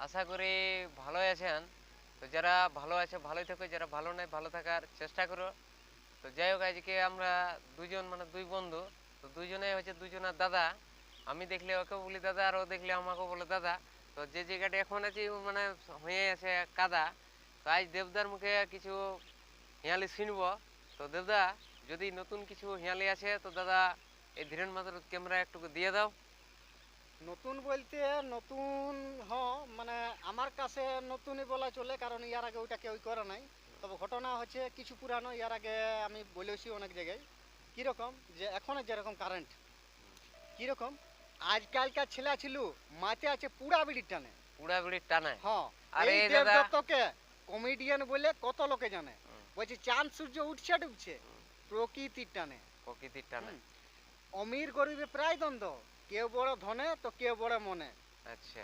আশা করি ভালোই আছেন। তো যারা ভালো আছে ভালোই থাকো, যারা ভালো নাই ভালো থাকার চেষ্টা করো। তো যাই হোক, আজকে আমরা দুজন মানে দুই বন্ধু। তো দুইজনে হচ্ছে দুজনের দাদা। আমি দেখলে ওকে বলি দাদা, আর ও দেখলে আমাকে বলে দাদা। তো যে জায়গাটা এখন আছি মানে হয়ে আছে কাদা। তো আজ দেবদার মুখে কিছু হিয়ালি শুনব। তো দাদা, যদি নতুন কিছু হিয়ালি আছে তো দাদা এই ধীরেন মাত্র ক্যামেরা একটু দিয়ে দাও। নতুন বলতে নতুন মানে আমার কাছে নতুনই বলা চলে, কারণ ইয়ার আগে ওইটা কেউ করে নাই। তবে ঘটনা হচ্ছে কিছু পুরানো, ইয়ার আগে আমি বলেছি অনেক জায়গায়। কীরকম যে এখন যেরকম কারেন্ট কীরকম, আজকালকার ছেলে ছিল মাতে আছে পুরা বিড়ির টানে। পুরা বিড়ির টানায়। হ্যাঁ, আরে এই দাদা। দেবদত্তকে কমেডিয়ান বলে কত লোকে জানে। হুম, বলছে চাঁদ সূর্য উঠছে ডুবছে হুম, প্রকৃতির টানে। প্রকৃতির টানায়। হুম, অমির গরিবে প্রায় দ্বন্দ্ব, কেউ বড় ধনে তো কেউ বড় মনে। আচ্ছা।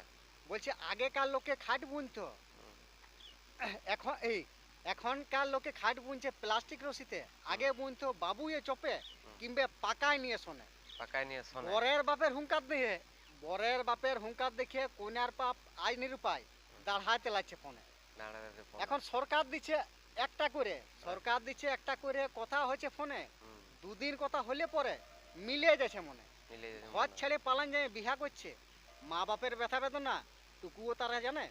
বলছে আগেকার লোকে খাট বুনতো, হুম, এখনকার লোকে খাট বুনছে প্লাস্টিক রশিতে। হুম, আগে বুনতো বাবুয়ে চপে হুম। কিংবা পাকায় নিয়ে শোনে। পাকায় নিয়ে শোনে। বরের বাপের হুঙ্কার দিয়ে বরের বাপের হুঙ্কার দেখে কন্যার পাপ আজ নিরুপায় দাঁড়াতে লাগছে ফোনে। দাঁড়াতে ফোনে। এখন সরকার দিচ্ছে একটা করে কথা হচ্ছে ফোনে। হুম, দুদিন কথা হলে পরে মিলে যাচ্ছে মনে। মিলে যেতে ঘর মনে। ছেড়ে পালান যায় বিহা করছে, মা বাপের ব্যথা বেদনা টুকুও তারা জানে।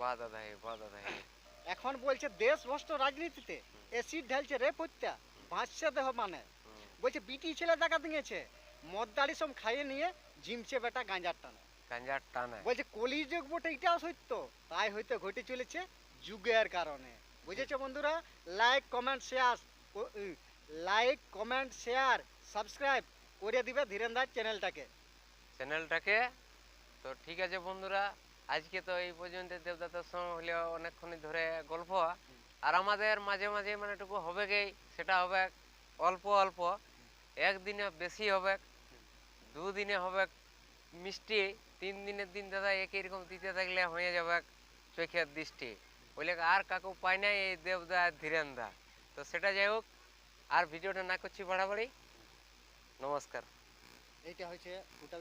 বাহ দাদা হে, বাহ দাদা হে। এখন বলছে দেশ ভ্রষ্ট রাজনীতিতে হুম, এসিড ঢালছে রে পত্যা, হুম, ভাসছে দেহ মানে। হুম। বলছে বিটি ছেলে দেখা দিয়েছে, মদ দাড়ি সব খাইয়ে নিয়ে ঝিমছে বেটা গাঁজার টানে। গাঞ্জার টানায়। বলছে কলিযুগ বটে এটাও সত্য, তাই হয়তো ঘটে চলেছে যুগের কারণে। বুঝেছো বন্ধুরা? Like comment share like comment share subscribe করে দিবে ধীরেন্দার চ্যানেলটাকে। চ্যানেলটাকে। তো ঠিক আছে বন্ধুরা, আজকে তো এই পর্যন্ত। দেবদাতার সঙ্গে হলে অনেকক্ষণ ধরে গল্প। আর আমাদের মাঝে মাঝে মানে একটু হবে কি, সেটা হবে অল্প অল্প। একদিনে বেশি হবে, দুদিনে হবে মিষ্টি, 3 দিনের দিন দাদা একই রকম দিতে থাকলে হয়ে যাবে চোখের দৃষ্টি। বলে আর কাকু পায় নাই এই দেবদা আর ধীরেন্দা। তো সেটা যাই হোক, আর ভিডিওটা না করছি বাড়াবাড়ি। নমস্কার। এইটা হচ্ছে টোটাল